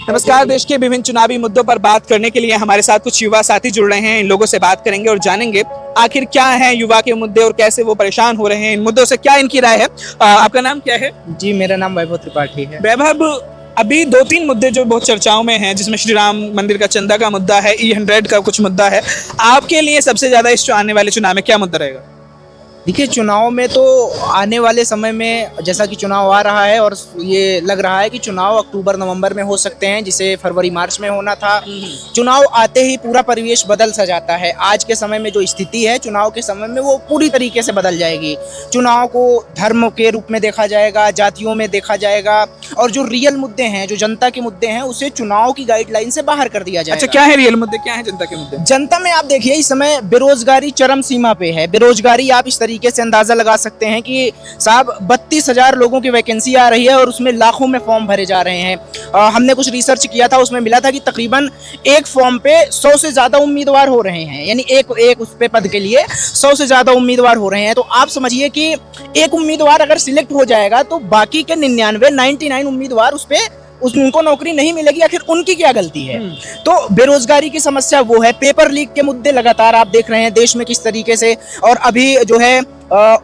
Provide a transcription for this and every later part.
नमस्कार। देश के विभिन्न चुनावी मुद्दों पर बात करने के लिए हमारे साथ कुछ युवा साथी जुड़ रहे हैं। इन लोगों से बात करेंगे और जानेंगे आखिर क्या है युवा के मुद्दे और कैसे वो परेशान हो रहे हैं, इन मुद्दों से क्या इनकी राय है। आपका नाम क्या है? जी, मेरा नाम वैभव त्रिपाठी है। वैभव, अभी 2-3 मुद्दे जो बहुत चर्चाओं में हैं, जिसमें श्री राम मंदिर का चंदा का मुद्दा है, E100 का कुछ मुद्दा है। आपके लिए सबसे ज्यादा इस आने वाले चुनाव में क्या मुद्दा रहेगा? देखिए, चुनाव में तो आने वाले समय में जैसा कि चुनाव आ रहा है और ये लग रहा है कि चुनाव अक्टूबर नवंबर में हो सकते हैं, जिसे फरवरी मार्च में होना था। चुनाव आते ही पूरा परिवेश बदल सा जाता है। आज के समय में जो स्थिति है, चुनाव के समय में वो पूरी तरीके से बदल जाएगी। चुनाव को धर्म के रूप में देखा जाएगा, जातियों में देखा जाएगा, और जो रियल मुद्दे हैं, जो जनता के मुद्दे हैं, उसे चुनाव की गाइडलाइन से बाहर कर दिया जाएगा। अच्छा, क्या है रियल मुद्दे, क्या है जनता के मुद्दे? जनता में आप देखिए, इस समय बेरोजगारी चरम सीमा पे है। बेरोजगारी आप इस तरीके से अंदाजा लगा सकते हैं कि साहब 32,000 लोगों की वैकेंसी आ रही है और उसमें लाखों में फॉर्म भरे जा रहे हैं। हमने कुछ रिसर्च किया था, उसमें मिला था कि तकरीबन एक फॉर्म पे 100 से ज्यादा उम्मीदवार हो रहे हैं। यानी एक उस पे पद के लिए 100 से ज्यादा उम्मीदवार हो रहे हैं। तो आप समझिए कि एक उम्मीदवार अगर सिलेक्ट हो जाएगा तो बाकी के 99 उम्मीदवार उनको नौकरी नहीं मिलेगी। आखिर उनकी क्या गलती है? तो बेरोजगारी की समस्या वो है। पेपर लीक के मुद्दे लगातार आप देख रहे हैं देश में किस तरीके से। और अभी जो है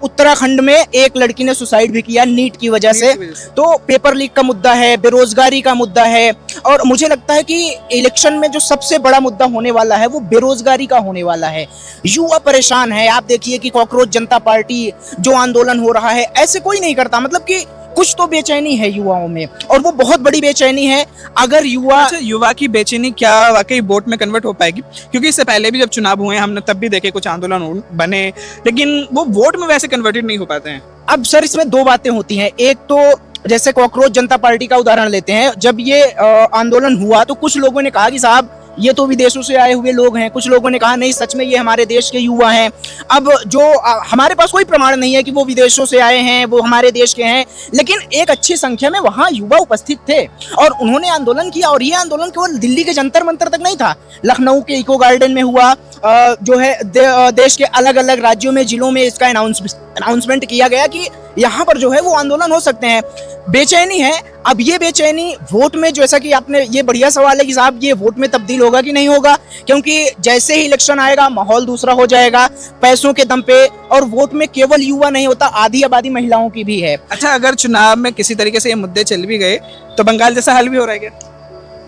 उत्तराखंड में एक लड़की ने सुसाइड भी किया नीट की वजह से। तो पेपर लीक का मुद्दा है, बेरोजगारी का मुद्दा है। और मुझे लगता है कि इलेक्शन में जो सबसे बड़ा मुद्दा होने वाला है वो बेरोजगारी का होने वाला है। युवा परेशान है। आप देखिए कि कॉकरोच जनता पार्टी जो आंदोलन हो रहा है, ऐसे कोई नहीं करता। मतलब कि कुछ तो बेचैनी है युवाओं में, और वो बहुत बड़ी बेचैनी है। अगर युवा की बेचैनी क्या वाकई वोट में कन्वर्ट हो पाएगी? क्योंकि इससे पहले भी जब चुनाव हुए हमने तब भी देखे कुछ आंदोलन बने, लेकिन वो वोट में वैसे कन्वर्टेड नहीं हो पाते हैं। अब सर, इसमें दो बातें होती हैं। एक तो जैसे कॉकरोच जनता पार्टी का उदाहरण लेते हैं। जब ये आंदोलन हुआ तो कुछ लोगों ने कहा कि साहब ये तो विदेशों से आए हुए लोग हैं। कुछ लोगों ने कहा नहीं, सच में ये हमारे देश के युवा हैं। अब जो हमारे पास कोई प्रमाण नहीं है कि वो विदेशों से आए हैं, वो हमारे देश के हैं, लेकिन एक अच्छी संख्या में वहाँ युवा उपस्थित थे और उन्होंने आंदोलन किया। और ये आंदोलन केवल दिल्ली के जंतर मंतर तक नहीं था, लखनऊ के इको गार्डन में हुआ। जो है देश के अलग अलग राज्यों में, जिलों में इसका अनाउंसमेंट किया गया कि यहाँ पर जो है वो आंदोलन हो सकते हैं। बेचैनी है। अब ये बेचैनी वोट में, जैसा कि आपने, ये बढ़िया सवाल है कि साहब ये वोट में तब्दील होगा कि नहीं होगा, क्योंकि जैसे ही इलेक्शन आएगा माहौल दूसरा हो जाएगा पैसों के दम पे। और वोट में केवल युवा नहीं होता, आधी आबादी महिलाओं की भी है। अच्छा, अगर चुनाव में किसी तरीके से ये मुद्दे चल भी गए तो बंगाल जैसा हल भी हो रहा है क्या?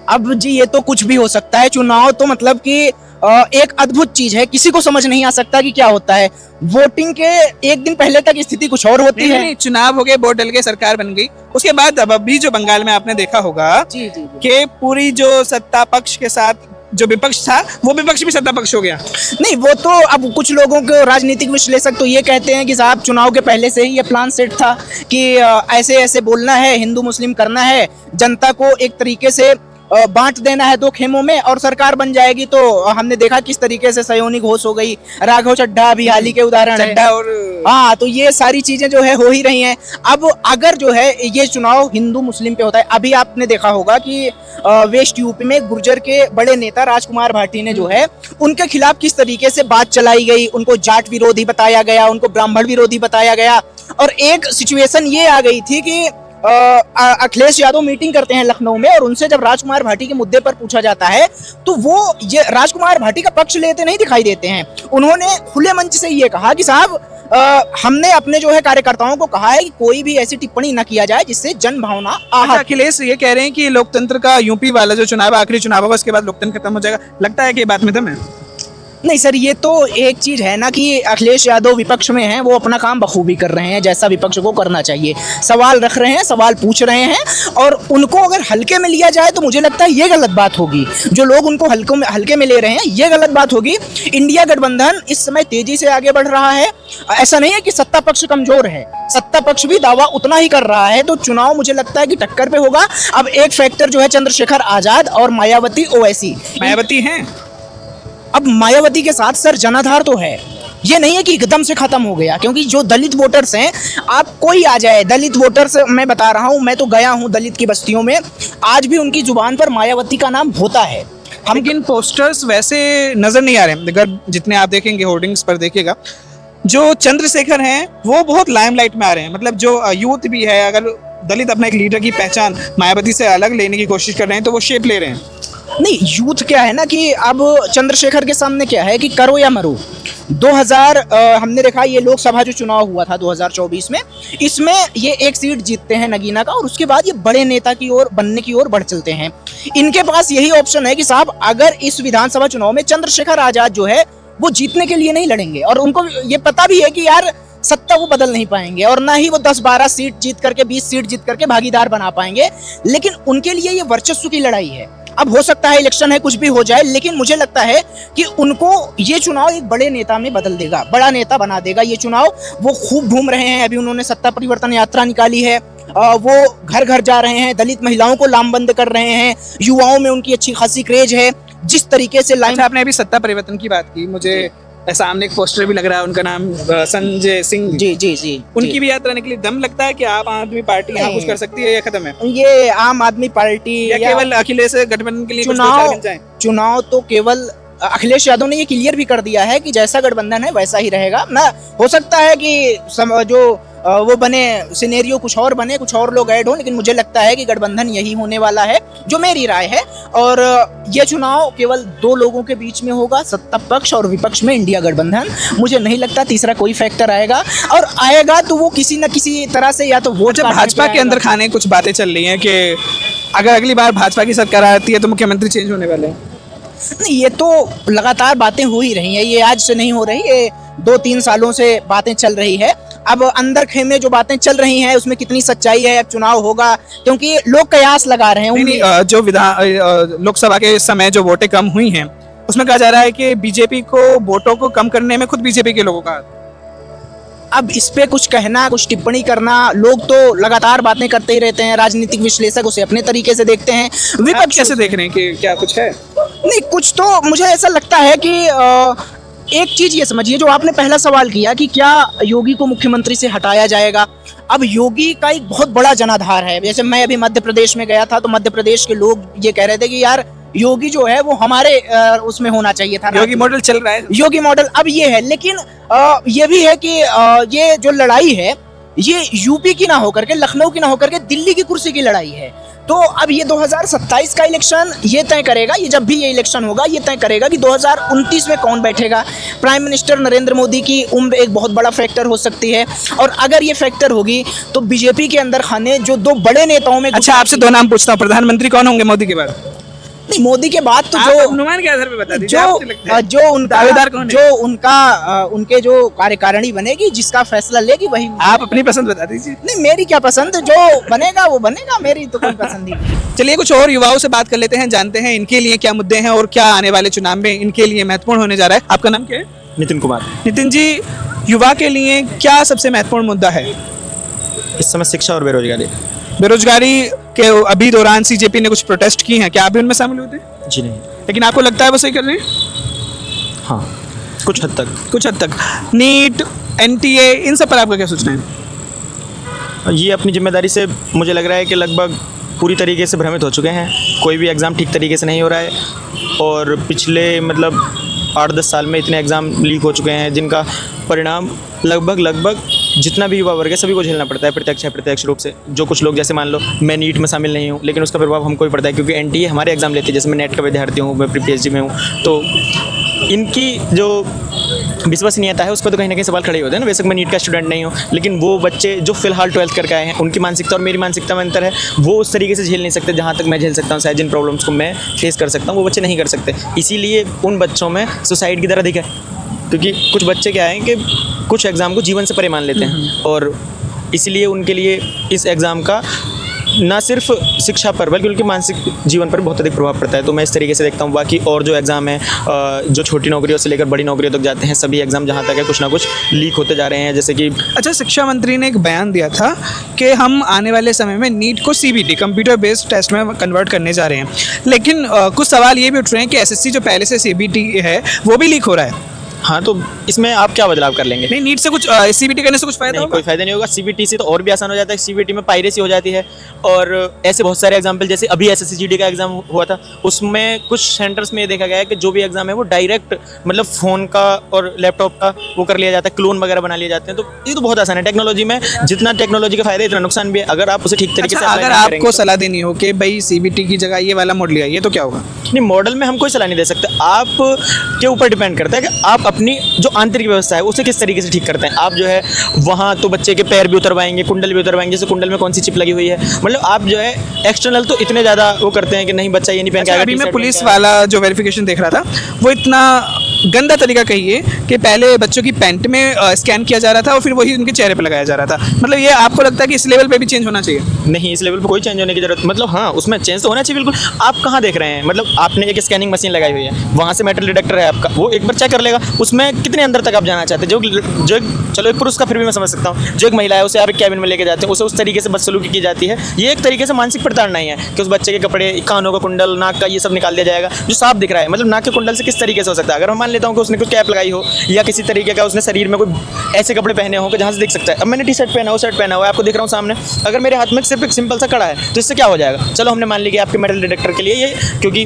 अब जी, ये तो कुछ भी हो सकता है। चुनाव तो मतलब कि एक अद्भुत चीज है, किसी को समझ नहीं आ सकता कि क्या होता है। वोटिंग के एक दिन पहले तक स्थिति कुछ और होती है। नहीं, चुनाव हो गए, वोट डल गए, सरकार बन गई, उसके बाद अब अभी जो बंगाल में आपने देखा होगा कि पूरी जो सत्ता पक्ष के साथ जो विपक्ष था, वो विपक्ष भी सत्ता पक्ष हो गया। नहीं, वो तो अब कुछ लोगों को, राजनीतिक विश्लेषक तो ये कहते हैं कि साहब चुनाव के पहले से ही ये प्लान सेट था कि ऐसे ऐसे बोलना है, हिंदू मुस्लिम करना है, जनता को एक तरीके से बांट देना है दो खेमों में और सरकार बन जाएगी। तो हमने देखा किस तरीके से सयोनी घोष हो गई। राघव चड्ढा भी हाल ही के उदाहरण है। और हाँ, तो ये सारी चीजें जो है हो ही रही हैं। अब अगर जो है ये चुनाव हिंदू मुस्लिम पे होता है, अभी आपने देखा होगा कि वेस्ट यूपी में गुर्जर के बड़े नेता राजकुमार भाटी ने जो है उनके खिलाफ किस तरीके से बात चलाई गई। उनको जाट विरोधी बताया गया, उनको ब्राह्मण विरोधी बताया गया। और एक सिचुएशन ये आ गई थी कि अखिलेश यादव मीटिंग करते हैं लखनऊ में, और उनसे जब राजकुमार भाटी के मुद्दे पर पूछा जाता है तो वो ये राजकुमार भाटी का पक्ष लेते नहीं दिखाई देते हैं। उन्होंने खुले मंच से ये कहा कि साहब हमने अपने जो है कार्यकर्ताओं को कहा है कि कोई भी ऐसी टिप्पणी न किया जाए जिससे जन भावना आहत। अखिलेश ये कह रहे हैं कि लोकतंत्र का यूपी वाला जो चुनाव, आखिरी चुनाव होगा, उसके बाद लोकतंत्र खत्म हो जाएगा। लगता है कि ये बात में दम है? नहीं सर, ये तो एक चीज है ना कि अखिलेश यादव विपक्ष में हैं, वो अपना काम बखूबी कर रहे हैं जैसा विपक्ष को करना चाहिए। सवाल रख रहे हैं, सवाल पूछ रहे हैं, और उनको अगर हल्के में लिया जाए तो मुझे लगता है ये गलत बात होगी। जो लोग उनको हल्के में ले रहे हैं, ये गलत बात होगी। इंडिया गठबंधन इस समय तेजी से आगे बढ़ रहा है। ऐसा नहीं है कि सत्ता पक्ष कमजोर है, सत्ता पक्ष भी दावा उतना ही कर रहा है। तो चुनाव मुझे लगता है कि टक्कर पे होगा। अब एक फैक्टर जो है चंद्रशेखर आजाद और मायावती ओवैसी। मायावती हैं। अब मायावती के साथ सर जनाधार तो है। ये नहीं है कि एकदम से खत्म हो गया, क्योंकि जो दलित वोटर्स हैं, आप कोई आ जाए, दलित वोटर्स, मैं बता रहा हूँ, मैं तो गया हूँ दलित की बस्तियों में, आज भी उनकी जुबान पर मायावती का नाम होता है। लेकिन पोस्टर्स वैसे नजर नहीं आ रहे हैं। अगर जितने आप देखेंगे होर्डिंग्स पर देखिएगा, जो चंद्रशेखर हैं वो बहुत लाइमलाइट में आ रहे हैं। मतलब जो यूथ भी है, अगर दलित अपना एक लीडर की पहचान मायावती से अलग लेने की कोशिश कर रहे हैं, तो वो शेप ले रहे हैं। नहीं, यूथ क्या है ना कि अब चंद्रशेखर के सामने क्या है कि करो या मरो। 2000 हमने देखा ये लोकसभा जो चुनाव हुआ था 2024 में, इसमें ये एक सीट जीतते हैं नगीना का, और उसके बाद ये बड़े नेता की ओर बनने की ओर बढ़ चलते हैं। इनके पास यही ऑप्शन है कि साहब अगर इस विधानसभा चुनाव में चंद्रशेखर आजाद जो है वो जीतने के लिए नहीं लड़ेंगे, और उनको ये पता भी है कि यार सत्ता वो बदल नहीं पाएंगे, और ना ही वो 10-12 सीट जीत करके 20 सीट जीत करके भागीदार बना पाएंगे, लेकिन उनके लिए ये वर्चस्व की लड़ाई है। अब हो सकता है इलेक्शन है, कुछ भी हो जाए, लेकिन मुझे लगता है कि उनको ये चुनाव एक बड़े नेता में बदल देगा, बड़ा नेता बना देगा ये चुनाव। वो खूब घूम रहे हैं, अभी उन्होंने सत्ता परिवर्तन यात्रा निकाली है, वो घर घर जा रहे हैं, दलित महिलाओं को लामबंद कर रहे हैं, युवाओं में उनकी अच्छी खासी क्रेज है। जिस तरीके से लाइन अच्छा, आपने अभी सत्ता परिवर्तन की बात की, मुझे सामने एक पोस्टर भी लग रहा है, उनका नाम संजय सिंह जी जी जी उनकी भी यात्रा निकली। दम लगता है कि आम आदमी पार्टी यहाँ कुछ कर सकती है या खत्म है? ये आम आदमी पार्टी या केवल अखिलेश गठबंधन के लिए कुछ चुनाव बन जाए? चुनाव तो केवल अखिलेश यादव ने ये क्लियर भी कर दिया है कि जैसा गठबंधन है वैसा ही रहेगा ना। हो सकता है कि जो वो बने सिनेरियो कुछ और बने, कुछ और लोग ऐड हो, लेकिन मुझे लगता है कि गठबंधन यही होने वाला है, जो मेरी राय है। और ये चुनाव केवल 2 लोगों के बीच में होगा, सत्ता पक्ष और विपक्ष में इंडिया गठबंधन। मुझे नहीं लगता तीसरा कोई फैक्टर आएगा, और आएगा तो वो किसी न किसी तरह से या तो वोट भाजपा के अंदर खाने कुछ बातें चल रही हैं कि अगर अगली बार भाजपा की सरकार आती है तो मुख्यमंत्री चेंज होने वाले हैं। नहीं, ये तो लगातार बातें हो ही रही हैं, ये आज से नहीं हो रही, ये 2-3 सालों से बातें चल रही है। अब अंदर खेमे जो बातें चल रही हैं उसमें कितनी सच्चाई है, अब चुनाव होगा, क्योंकि लोग कयास लगा रहे हैं। नहीं, जो लोकसभा के समय जो वोटें कम हुई हैं उसमें कहा जा रहा है कि बीजेपी को वोटों को कम करने में खुद बीजेपी के लोगों का। अब इस पे कुछ कहना, कुछ टिप्पणी करना, लोग तो लगातार बातें करते ही रहते हैं, राजनीतिक विश्लेषक उसे अपने तरीके से देखते हैं। विपक्ष कैसे देख रहे हैं कि क्या कुछ है? नहीं, कुछ तो मुझे ऐसा लगता है कि एक चीज ये समझिए, जो आपने पहला सवाल किया कि क्या योगी को मुख्यमंत्री से हटाया जाएगा। अब योगी का एक बहुत बड़ा जनाधार है। जैसे मैं अभी मध्य प्रदेश में गया था, तो मध्य प्रदेश के लोग ये कह रहे थे कि यार योगी जो है वो हमारे उसमें होना चाहिए था। योगी मॉडल चल रहा है, योगी मॉडल अब ये है, लेकिन ये भी है कि ये जो लड़ाई है ये यूपी की ना होकर के, लखनऊ की ना होकर के दिल्ली की कुर्सी की लड़ाई है। तो अब ये 2027 का इलेक्शन ये तय करेगा, ये जब भी ये इलेक्शन होगा ये तय करेगा कि 2029 में कौन बैठेगा। प्राइम मिनिस्टर नरेंद्र मोदी की उम्र एक बहुत बड़ा फैक्टर हो सकती है, और अगर ये फैक्टर होगी तो बीजेपी के अंदर खाने जो 2 बड़े नेताओं में। अच्छा, आपसे 2 नाम पूछता हूँ, प्रधानमंत्री कौन होंगे मोदी के बाद? नहीं, मोदी के बाद तो जो अनुमान के आधार पे बता दीजिए, जो उनका दावेदार कौन है? जो उनका उनके जो कार्यकारिणी बनेगी, जिसका फैसला लेगी वही। आप अपनी पसंद बता दीजिए। नहीं, मेरी क्या पसंद, जो बनेगा वो बनेगा, मेरी तो कोई पसंद ही नहीं। चलिए कुछ और युवाओं से बात कर लेते हैं, जानते हैं इनके लिए क्या मुद्दे हैं और क्या आने वाले चुनाव में इनके लिए महत्वपूर्ण होने जा रहा है। आपका नाम क्या है? नितिन कुमार। नितिन जी, युवा के लिए क्या सबसे महत्वपूर्ण मुद्दा है इस समय? शिक्षा और बेरोजगारी। बेरोजगारी के अभी दौरान सीजेपी ने कुछ प्रोटेस्ट की हैं, क्या आप भी उनमें शामिल हुए थे? जी नहीं। लेकिन आपको लगता है वो सही कर रहे हैं? हाँ, कुछ हद तक। कुछ हद तक। नीट, एनटीए, इन सब पर आपका क्या सोचना है? ये अपनी जिम्मेदारी से मुझे लग रहा है कि लगभग पूरी तरीके से भ्रमित हो चुके हैं। कोई भी एग्ज़ाम ठीक तरीके से नहीं हो रहा है, और पिछले मतलब 8-10 साल में इतने एग्ज़ाम लीक हो चुके हैं जिनका परिणाम लगभग जितना भी युवा वर्ग है सभी को झेलना पड़ता है, प्रत्यक्ष या प्रत्यक्ष रूप से। जो कुछ लोग, जैसे मान लो मैं नीट में शामिल नहीं हूँ, लेकिन उसका प्रभाव हमको भी पड़ता है, क्योंकि एनटीए हमारे एग्ज़ाम लेते हैं। जैसे मैं नेट का विद्यार्थी हूँ, मैं पीएचडी में हूँ, तो इनकी जो विश्वसनीयता है उस पर तो कहीं ना कहीं सवाल खड़े होते हैं ना। बेशक मैं नीट का स्टूडेंट नहीं हूँ, लेकिन वो बच्चे जो फिलहाल 12th करके आए हैं, उनकी मानसिकता और मेरी मानसिकता में अंतर है। वो उस तरीके से झेल नहीं सकते जहाँ तक मैं झेल सकता हूँ। शायद जिन प्रॉब्लम्स को मैं फेस कर सकता हूँ वो बच्चे नहीं कर सकते। इसीलिए उन बच्चों में सुसाइड की दर अधिक है, क्योंकि कुछ बच्चे क्या हैं कि कुछ एग्ज़ाम को जीवन से परे मान लेते हैं, और इसलिए उनके लिए इस एग्ज़ाम का ना सिर्फ शिक्षा पर बल्कि उनके मानसिक जीवन पर बहुत अधिक प्रभाव पड़ता है। तो मैं इस तरीके से देखता हूँ। बाकी और जो एग्ज़ाम है, जो छोटी नौकरियों से लेकर बड़ी नौकरियों तक जाते हैं, सभी एग्ज़ाम जहाँ तक है कुछ ना कुछ लीक होते जा रहे हैं। जैसे कि अच्छा, शिक्षा मंत्री ने एक बयान दिया था कि हम आने वाले समय में नीट को सीबीटी, कंप्यूटर बेस्ड टेस्ट में कन्वर्ट करने जा रहे हैं, लेकिन कुछ सवाल ये भी उठ रहे हैं कि एसएससी जो पहले से सीबीटी है वो भी लीक हो रहा है। हाँ, तो इसमें आप क्या बदलाव कर लेंगे? नहीं, नीट से कुछ सीबीटी करने से कुछ फायदा नहीं, होगा? कोई फायदा नहीं होगा। सीबीटी से तो और भी आसान हो जाता है। सीबीटी में पायरेसी हो जाती है और ऐसे बहुत सारे एग्जाम्पल, जैसे अभी एसएससीजीडी का एग्जाम हुआ था, उसमें कुछ सेंटर्स में ये देखा गया है कि जो भी एग्जाम है वो डायरेक्ट मतलब फ़ोन का और लैपटॉप का वो कर लिया जाता है, क्लोन वगैरह बना लिए जाते हैं। तो ये तो बहुत आसान है। टेक्नोलॉजी में जितना टेक्नोलॉजी का फायदा है इतना नुकसान भी है, अगर आप उसे ठीक तरीके से अच्छा, apply अगर नहीं आपको करेंगे। सलाह देनी हो कि भाई सीबीटी की जगह ये वाला मॉडल लिया, ये तो क्या होगा? नहीं, मॉडल में हम कोई सलाह नहीं दे सकते। आप के ऊपर डिपेंड करता है कि आप अपनी जो आंतरिक व्यवस्था है उसे किस तरीके से ठीक करते हैं। आप जो है वहाँ तो बच्चे के पैर भी उतरवाएंगे, कुंडल भी उतरवाएंगे, जैसे कुंडल में कौन सी चिप लगी हुई है, मतलब आप जो है एक्सटर्नल तो इतने ज़्यादा वो करते हैं कि नहीं बच्चा ये नहीं पहन के अच्छा, आएगा, अभी मैं टी-शर्ट पुलिस पहन के आएगा। वाला जो वेरिफिकेशन देख रहा था वो इतना गंदा तरीका कहिए कि पहले बच्चों की पैंट में स्कैन किया जा रहा था और फिर वही उनके चेहरे पे लगाया जा रहा था। मतलब ये आपको लगता है कि इस लेवल पे भी चेंज होना चाहिए? नहीं, इस लेवल पे कोई चेंज होने की जरूरत, मतलब हाँ उसमें चेंज तो होना चाहिए बिल्कुल। आप कहाँ देख रहे हैं, मतलब आपने एक स्कैनिंग मशीन लगाई हुई है, वहाँ से मेटल डिटेक्टर है आपका, वो एक बार चेक कर लेगा उसमें कितने अंदर तक आप जाना चाहते हैं। जो चलो एक पुरुष का फिर भी मैं समझ सकता हूँ, जो एक महिला है उसे आप एक कैबिन में लेके जाते हैं, उसे उस तरीके से बदसलूकी की जाती है। ये एक तरीके से मानसिक प्रताड़ना ही है कि उस बच्चे के कपड़े, कानों का कुंडल, नाक का, ये सब निकाल दिया जाएगा जो साफ दिख रहा है। मतलब नाक के कुंडल से किस तरीके से हो सकता है? अगर मैं मान लेता हूँ कि उसने कोई कैप लगाई हो या किसी तरीके का उसने शरीर में कोई ऐसे कपड़े पहने हो कि जहाँ से दिख सकता है। अब मैंने टी शर्ट पहना हो, शर्ट पहना हुआ है, आपको दिख रहा हूँ सामने, अगर मेरे हाथ में सिर्फ एक सिंपल सा कड़ा है तो इससे क्या हो जाएगा? चलो हमने मान लिया कि आपके मेटल डिटेक्टर के लिए ये, क्योंकि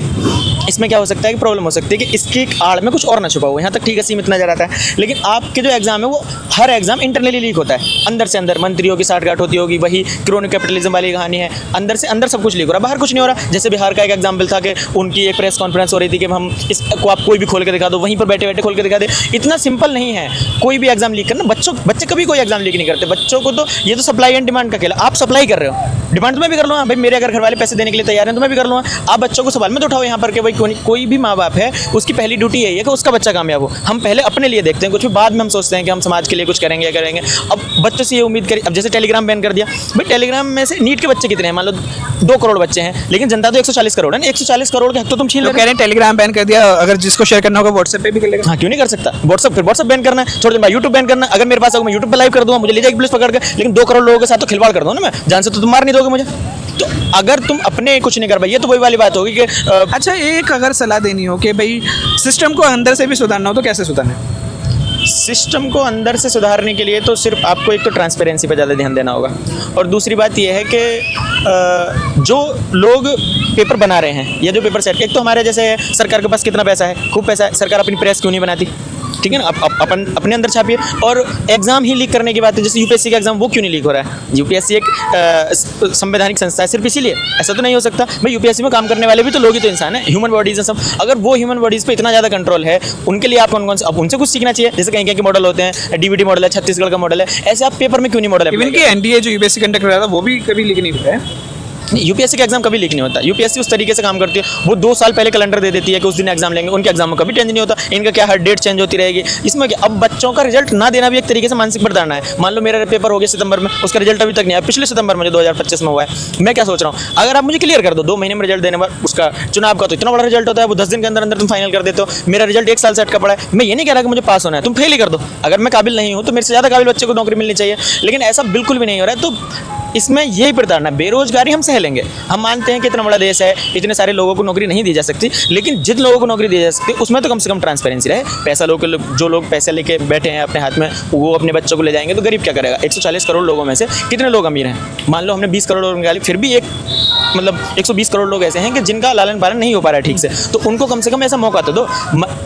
इसमें क्या हो सकता है कि प्रॉब्लम हो सकती है कि इसकी आड़ में कुछ और ना छुपा हो, यहाँ तक ठीक है, सीमित नजर आता है। लेकिन आपके जो एग्जाम है वो हर एग्जाम इंटरनली लीक होता है, अंदर से अंदर मंत्रियों की साठगांठ होती होगी, वही क्रोनिक कैपिटलिज्म वाली कहानी है, अंदर से अंदर सब कुछ लीक हो रहा है, बाहर कुछ नहीं हो रहा। जैसे बिहार का एक एग्जाम्पल था कि उनकी एक प्रेस कॉन्फ्रेंस हो रही थी कि हम इसको आप कोई भी खोल के दिखा दो, वहीं पर बैठे बैठे खोल के दिखा दे। इतना सिंपल नहीं है कोई भी एग्जाम लीक करना। बच्चे कभी कोई एग्जाम लीक नहीं करते। बच्चों को तो ये तो सप्लाई एंड डिमांड का खेल है। आप सप्लाई कर रहे हो, डिमांड तो मैं भी कर लूँगा, भाई मेरे अगर घर वाले पैसे देने के लिए तैयार हैं तो मैं भी कर लूँगा। आप बच्चों को सवाल में तो उठाओ यहाँ पर कि भाई कोई भी माँ बाप है उसकी पहली ड्यूटी यही है कि उसका बच्चा कामयाब हो। हम पहले अपने लिए देखते हैं कुछ, भी बाद में हम सोचते हैं कि हम समाज के लिए कुछ करेंगे। अब बच्चों से ये उम्मीद करें, अब जैसे टेलीग्राम बैन कर दिया, भाई टेलीग्राम में से नीट के बच्चे कितने हैं? मान लो 2 करोड़ बच्चे हैं, लेकिन जनता तो 140 करोड़ है ना। 140 करोड़ के हक तो तुम छीन तो ले कह रहे हैं टेलीग्राम बैन कर दिया, अगर जिसको शेयर करना होगा व्हाट्सएप पे भी कर लेगा। हाँ, क्यों नहीं कर सकता? व्हाट्सएप बैन करना है, छोड़ दे भाई, यूट्यूब बैन करना है। अगर मेरे पास होगा मैं यूट्यूब पे लाइव कर दूंगा, मुझे ले जाएगी पुलिस पकड़ के, लेकिन 2 करोड़ लोगों के साथ तो खिलवाड़ कर दो ना मैं, जान से तो तुम मार नहीं दोगे मुझे। तो अगर तुम अपने कुछ नहीं कर पाए, ये तो वही वाली बात होगी कि अच्छा, एक अगर सलाह देनी हो कि भाई सिस्टम को अंदर से भी सुधारना हो तो कैसे सुधारना है? सिस्टम को अंदर से सुधारने के लिए तो सिर्फ आपको एक तो ट्रांसपेरेंसी पे ज़्यादा ध्यान देना होगा, और दूसरी बात यह है कि जो लोग पेपर बना रहे हैं या जो पेपर सेट, एक तो हमारे जैसे सरकार के पास कितना पैसा है, खूब पैसा है, सरकार अपनी प्रेस क्यों नहीं बनाती? ठीक है ना, अपन अपने अंदर छापिए। और एग्जाम ही लीक करने की बात है, जैसे यूपीएससी का एग्जाम, वो क्यों नहीं लीक हो रहा है? यूपीएससी एक संवैधानिक संस्था है, सिर्फ इसीलिए ऐसा तो नहीं हो सकता भाई। यूपीएससी में काम करने वाले भी तो लोग ही तो इंसान है, ह्यूमन बॉडीज हैं सब। अगर वो ह्यूमन बॉडीज पे इतना ज़्यादा कंट्रोल है, उनके लिए आप कौन से, अब उनसे कुछ सीखना चाहिए। जैसे कहीं कहीं के मॉडल होते हैं, डीबीटी मॉडल है, छत्तीसगढ़ का मॉडल है, ऐसे आप पेपर में क्यों नहीं मॉडल? इवन कि एनडीए जो यूपीएससी कंडक्ट कर रहा था वो भी कभी लीक नहीं हुआ है। यूपीएससी का एग्जाम कभी लीक नहीं होता। यूपीएससी उस तरीके से काम करती है, वो 2 साल पहले कैलेंडर दे देती है कि उस दिन एग्जाम लेंगे, उनके एग्जाम में कभी चेंज नहीं होता। इनका क्या, हर डेट चेंज होती रहेगी। इसमें क्या, अब बच्चों का रिजल्ट ना देना भी एक तरीके से मानसिक प्रताड़ना है। मान लो मेरा पेपर हो गया सितंबर में, उसका रिजल्ट अभी तक नहीं आया, पिछले सितंबर में जो 2025 में हुआ है। मैं क्या सोच रहा हूँ, अगर आप मुझे क्लियर कर दो 2 महीने में रिजल्ट देने पर, उसका चुनाव का तो इतना बड़ा रिजल्ट होता है, वो 10 दिन के अंदर अंदर तुम फाइनल कर देते हो। मेरा रिजल्ट 1 साल से अटका पड़ा है, मैं ये नहीं कह रहा कि मुझे पास होना है, तुम फेल ही कर दो। अगर मैं काबिल नहीं हूँ तो मेरे से ज़्यादा काबिल बच्चे को नौकरी मिलनी चाहिए, लेकिन ऐसा बिल्कुल भी नहीं हो रहा है। तो इसमें यही प्रताड़ना, बेरोजगारी हम सह लेंगे। हम मानते हैं कि इतना बड़ा देश है, इतने सारे लोगों को नौकरी नहीं दी जा सकती, लेकिन जिन लोगों को नौकरी दी जा सकती है उसमें तो कम से कम ट्रांसपेरेंसी रहे। पैसा जो लोग पैसे लेके बैठे हैं अपने हाथ में, वो अपने बच्चों को ले जाएंगे तो गरीब क्या करेगा? 140 करोड़ लोगों में से कितने लोग अमीर हैं? मान लो हमने 20 करोड़ लोग निकाले, फिर भी 120 करोड़ लोग ऐसे हैं कि जिनका लालन पालन नहीं हो पा रहा है ठीक से, तो उनको कम से कम ऐसा मौका तो दो।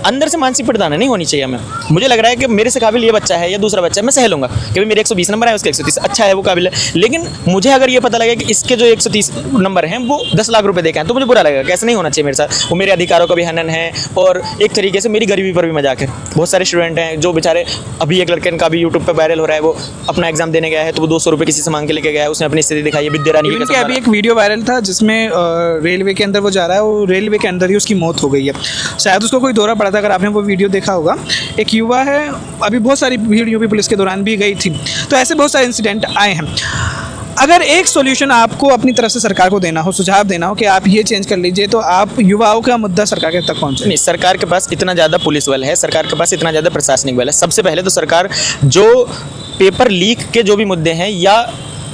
अंदर से मानसिक प्रताड़ना नहीं होनी चाहिए हमें। मुझे लग रहा है कि मेरे से काबिल ये बच्चा है या दूसरा बच्चा है, मैं सह लूँगा कि भाई मेरे 120 नंबर है, उसके 130, अच्छा है, वो काबिल है। लेकिन मुझे अगर ये पता लगे कि इसके जो 130 नंबर हैं वो 10 लाख रुपए देखे हैं, तो मुझे बुरा लगेगा। कैसे नहीं होना चाहिए मेरे साथ, वो मेरे अधिकारों का भी हनन है और एक तरीके से मेरी गरीबी पर भी मजाक है। बहुत सारे स्टूडेंट हैं जो बेचारे, अभी एक लड़के का भी यूट्यूब पर वायरल हो रहा है, वो अपना एग्जाम देने गया है तो वो 200 रुपये किसी से मांग के लेके गया है, उसने अपनी स्थिति दिखाई है, विद्या रानी इवन कि अभी एक वीडियो वायरल था जिसमें रेलवे के अंदर वो जा रहा है, वो रेलवे के अंदर ही उसकी मौत हो गई है। शायद उसको कोई दौरा पड़ा था, अगर आपने वो वीडियो देखा होगा। एक युवा है, अभी बहुत सारी भीड़ यूपी पुलिस के दौरान भी गई थी, तो ऐसे बहुत सारे इंसिडेंट आए हैं। अगर एक सॉल्यूशन आपको अपनी तरफ से सरकार को देना हो, सुझाव देना हो कि आप ये चेंज कर लीजिए, तो आप युवाओं का मुद्दा सरकार के तक पहुँचे? नहीं, सरकार के पास इतना ज़्यादा पुलिस बल है, सरकार के पास इतना ज़्यादा प्रशासनिक बल है। सबसे पहले तो सरकार जो पेपर लीक के जो भी मुद्दे हैं या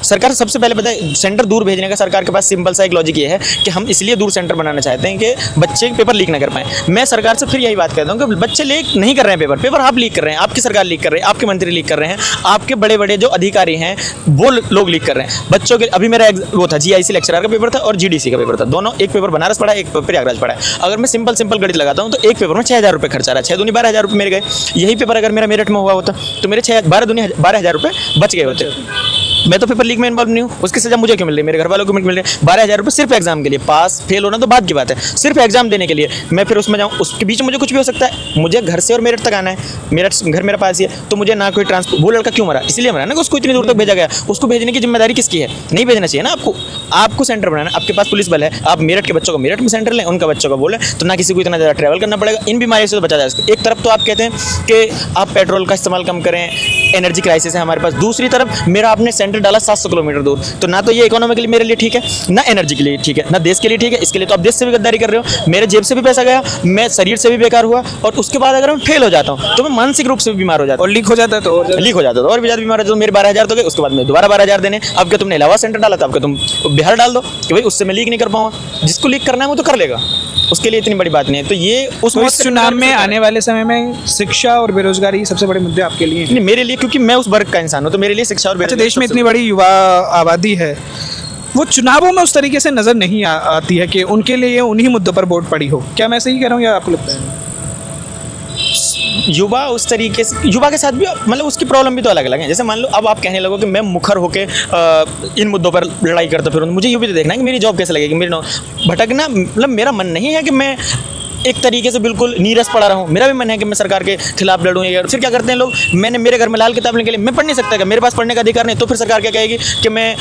सरकार सबसे पहले पता है सेंटर दूर भेजने का सरकार के पास सिंपल सा एक लॉजिक ये है कि हम इसलिए दूर सेंटर बनाना चाहते हैं कि बच्चे पेपर लीक ना कर पाए। मैं सरकार से फिर यही बात कहता हूँ कि बच्चे लीक नहीं कर रहे हैं, पेपर आप लीक कर रहे हैं, आपकी सरकार लीक कर रही है, आपके मंत्री लीक कर रहे हैं, आपके बड़े बड़े जो अधिकारी हैं वो लोग लीक कर रहे हैं बच्चों के। अभी मेरा वो था GIC लेक्चरर का पेपर था और GDC का पेपर था, दोनों एक पेपर बनारस पढ़ा है, एक पेपर प्रयागराज पढ़ा है। अगर मैं सिंपल गणित लगाता हूँ तो एक पेपर में 6,000 रुपये खर्चा रहा है, 6 दूनी 12,000 रुपये मेरे गए। यही पेपर अगर मेरा मेरठ में हुआ होता तो मेरे 12 दूनी 12,000 रुपये बच गए होते। मैं तो पेपर लीक में इन्वॉल्व नहीं हूँ, उसकी सजा मुझे क्यों मिल रही है, मेरे घर वालों को मिल रही है। 12,000 रुपये सिर्फ एग्जाम के लिए, पास फेल होना तो बात की बात है, सिर्फ एग्जाम देने के लिए मैं फिर उसमें जाऊँ। उसके बीच में मुझे कुछ भी हो सकता है, मुझे घर से और मेरठ तक आना है, मेरठ घर मेरे पास ही है, तो मुझे ना कोई ट्रांसपोर्ट। वो लड़का क्यों मरा, इसलिए मरा ना कि उसको इतनी दूर तक भेजा गया। उसको भेजने की जिम्मेदारी किसकी है, नहीं भेजना चाहिए ना आपको सेंटर बनाना। आपके पास पुलिस बल है, आप मेरठ के बच्चों को मेरठ में सेंटर लें, उनका बच्चों को बोलें, तो ना किसी को इतना ज़्यादा ट्रैवल करना पड़ेगा, इन बीमारियों से तो बचा जा सकता है। एक तरफ तो आप कहते हैं कि आप पेट्रोल का इस्तेमाल कम करें, एनर्जी क्राइसिस है हमारे पास, दूसरी तरफ मेरा आपने सेंटर डाला 700 किलोमीटर दूर, तो ना तो ये इकोनॉमिकली मेरे लिए ठीक है, ना एनर्जी के लिए ठीक है, ना देश के लिए ठीक है। इसके लिए तो आप देश से भी गद्दारी कर रहे हो, मेरे जेब से भी पैसा गया, मैं शरीर से भी बेकार हुआ, और उसके बाद अगर मैं फेल हो जाता हूँ तो मैं मानसिक रूप से भी बीमार हो जाता हूँ। और लीक हो जाता है तो लीक हो जाता था और भी ज़्यादा बीमार हो जाता। मेरे 12,000 तो गए, उसके बाद में दोबारा 12,000 देने। अब क्या तुमने इलाहाबाद सेंटर डाला था, अब क्या तुम बिहार डाल दो कि भाई उससे मैं लीक नहीं कर पाऊंगा। जिसको लीक करना है वो तो कर लेगा, उसके लिए इतनी बड़ी बात नहीं है। तो ये तो इस चुनाव में आने वाले समय में शिक्षा और बेरोजगारी सबसे बड़े मुद्दे आपके लिए हैं। नहीं, मेरे लिए, क्योंकि मैं उस वर्ग का इंसान हूँ, तो मेरे लिए शिक्षा और अच्छा, देश में इतनी बड़ी युवा आबादी है, वो चुनावों में उस तरीके से नजर नहीं आती है कि उनके लिए उन्हीं मुद्दों पर वोट पड़ी हो। क्या मैं सही कह रहा हूँ या आपको लगता है? युवा उस तरीके से, युवा के साथ भी मतलब उसकी प्रॉब्लम भी तो अलग अलग है। जैसे मान लो अब आप कहने लगो कि मैं मुखर होके इन मुद्दों पर लड़ाई करता फिर, मुझे ये भी तो देखना है कि मेरी जॉब कैसे लगेगी, मेरी भटकना, मतलब मेरा मन नहीं है कि मैं एक तरीके से बिल्कुल नीरस पड़ा रहा हूँ। मेरा भी मन है कि मैं सरकार के खिलाफ लड़ूँ। या फिर क्या करते हैं लोग, मेरे घर में लाल किताब लेने के लिए मैं पढ़ नहीं सकता, क्या मेरे पास पढ़ने का अधिकार नहीं, तो फिर सरकार क्या कहेगी कि मैं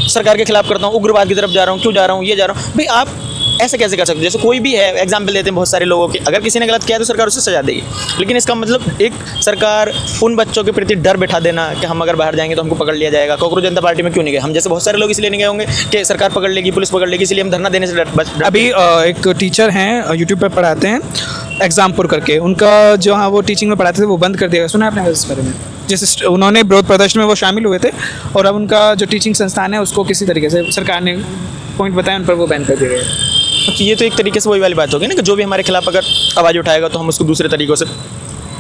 सरकार के खिलाफ करता हूँ, उग्रवाद की तरफ जा रहा हूँ, क्यों जा रहा हूँ, ये जा रहा हूँ। भाई आप ऐसे कैसे कर सकते हो? जैसे कोई भी है, एग्जाम्पल देते हैं बहुत सारे लोगों के, अगर किसी ने गलत किया तो सरकार उसे सजा देगी, लेकिन इसका मतलब एक सरकार उन बच्चों के प्रति डर बैठा देना कि हम अगर बाहर जाएंगे तो हमको पकड़ लिया जाएगा। कांग्रेस जनता पार्टी में क्यों नहीं गए हम जैसे बहुत सारे लोग, इसलिए नहीं गए होंगे कि सरकार पकड़ लेगी, पुलिस पकड़ लेगी, इसलिए हम धरना देने से डर। अभी एक टीचर हैं यूट्यूब पर पढ़ाते हैं एग्जामपुर करके, उनका जो हाँ वो टीचिंग में पढ़ाते थे वो बंद कर दिया। सुना है आपने इस बारे में? जैसे उन्होंने विरोध प्रदर्शन में वो शामिल हुए थे और अब उनका जो टीचिंग संस्थान है उसको किसी तरीके से सरकार ने पॉइंट बताया, उन पर वो बैन कर दिया गया। तो ये तो एक तरीके से वही वाली बात होगी ना कि जो भी हमारे खिलाफ अगर आवाज़ उठाएगा तो हम उसको दूसरे तरीकों से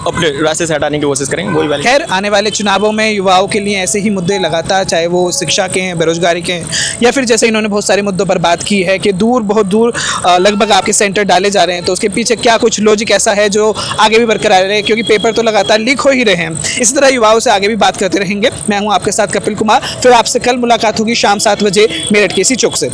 अपने रास्ते से हटाने की कोशिश करेंगे, वही वाली। खैर, आने वाले चुनावों में युवाओं के लिए ऐसे ही मुद्दे लगातार, चाहे वो शिक्षा के हैं, बेरोजगारी के हैं, या फिर जैसे इन्होंने बहुत सारे मुद्दों पर बात की है कि बहुत दूर लगभग आपके सेंटर डाले जा रहे हैं, तो उसके पीछे क्या कुछ लॉजिक ऐसा है जो आगे भी बरकरार रहे, क्योंकि पेपर तो लगातार लीक हो ही रहे हैं। इसी तरह युवाओं से आगे भी बात करते रहेंगे। मैं हूँ आपके साथ कपिल कुमार, फिर आपसे कल मुलाकात होगी शाम 7 बजे मेरठ के इसी चौक से।